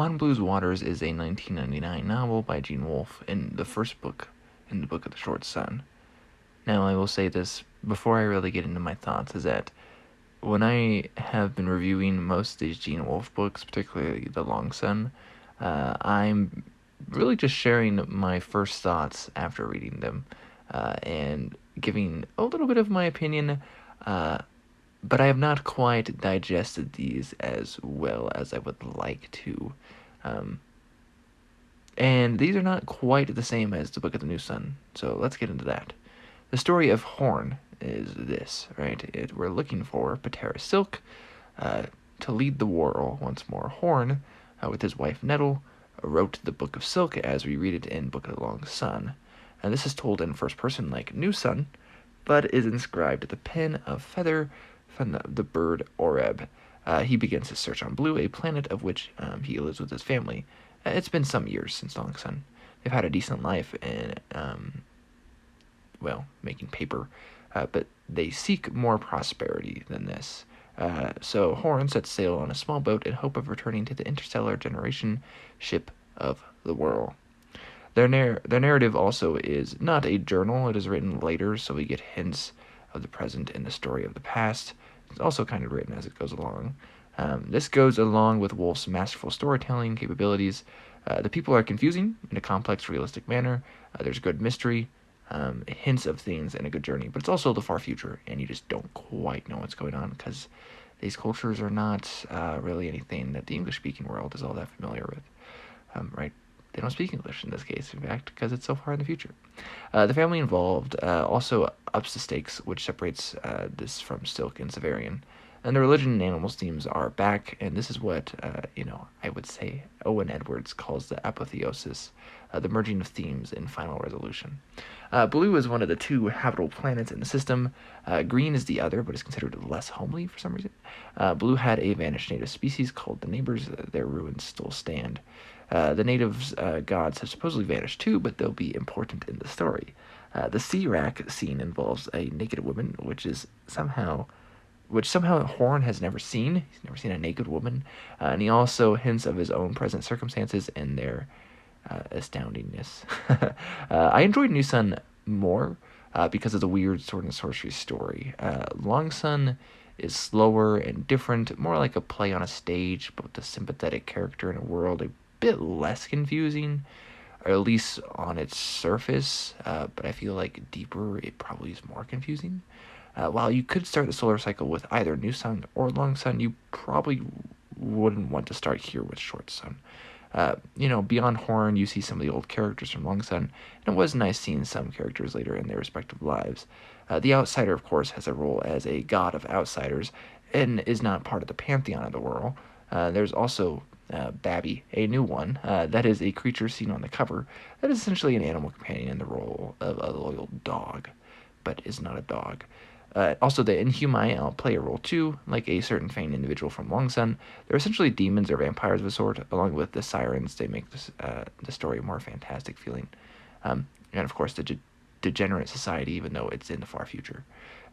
On Blue's Waters is a 1999 novel by Gene Wolfe, and the first book in the Book of the Short Sun. Now, I will say this before I really get into my thoughts, is that when I have been reviewing most of these Gene Wolfe books, particularly The Long Sun, I'm really just sharing my first thoughts after reading them, and giving a little bit of my opinion, but I have not quite digested these as well as I would like to. Um, and these are not quite the same as the Book of the New Sun, so let's get into that. The story of Horn is this, right? We're looking for Patera Silk to lead the war once more. Horn, with his wife Nettle, wrote the Book of Silk as we read it in Book of the Long Sun. And this is told in first person like New Sun, but is inscribed at the pen of Feather from the bird Oreb. He begins his search on Blue, a planet of which he lives with his family. It's been some years since Long Sun. They've had a decent life in, making paper, but they seek more prosperity than this. So Horn sets sail on a small boat in hope of returning to the interstellar generation ship of the Whirl. Their narrative also is not a journal. It is written later, so we get hints of the present and the story of the past. It's also kind of written as it goes along. This goes along with Wolfe's masterful storytelling capabilities. The people are confusing in a complex, realistic manner. There's good mystery, hints of things, and a good journey. But it's also the far future, and you just don't quite know what's going on because these cultures are not really anything that the English-speaking world is all that familiar with, right? They don't speak English in this case, in fact, because it's so far in the future. The family involved also ups the stakes, which separates this from Silk and Severian. And the religion and animals themes are back, and this is what, I would say Owen Edwards calls the apotheosis, the merging of themes in final resolution. Blue is one of the two habitable planets in the system. Green is the other, but is considered less homely for some reason. Blue had a vanished native species called the Neighbors. Their ruins still stand. The natives' gods have supposedly vanished too, but they'll be important in the story. The sea rack scene involves a naked woman, which somehow Horn has never seen. He's never seen a naked woman. And he also hints of his own present circumstances and their astoundingness. I enjoyed New Sun more because of the weird sword and sorcery story. Long Sun is slower and different, more like a play on a stage, but with a sympathetic character in a world a bit less confusing, or at least on its surface, but I feel like deeper it probably is more confusing. While you could start the solar cycle with either New Sun or Long Sun, you probably wouldn't want to start here with Short Sun. Beyond Horn, you see some of the old characters from Long Sun, and it was nice seeing some characters later in their respective lives. The Outsider, of course, has a role as a god of outsiders, and is not part of the pantheon of the world. There's also Babby, a new one. That is a creature seen on the cover. That is essentially an animal companion in the role of a loyal dog, but is not a dog. Also, the Inhumai play a role too, like a certain famed individual from Long Sun. They're essentially demons or vampires of a sort, along with the sirens. They make the story more fantastic feeling. And of course, the degenerate society, even though it's in the far future.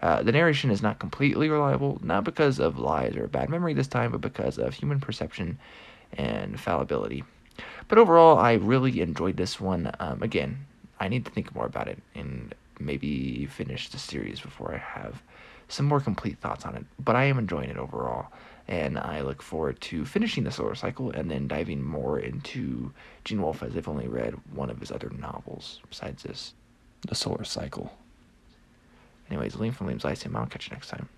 The narration is not completely reliable, not because of lies or bad memory this time, but because of human perception and fallibility. But overall, I really enjoyed this one. Again, I need to think more about it and maybe finish the series before I have some more complete thoughts on it. But I am enjoying it overall, and I look forward to finishing the solar cycle and then diving more into Gene Wolfe, as I've only read one of his other novels besides this, The Solar Cycle. Anyways, Liam from Liam's Ice, and I'll catch you next time.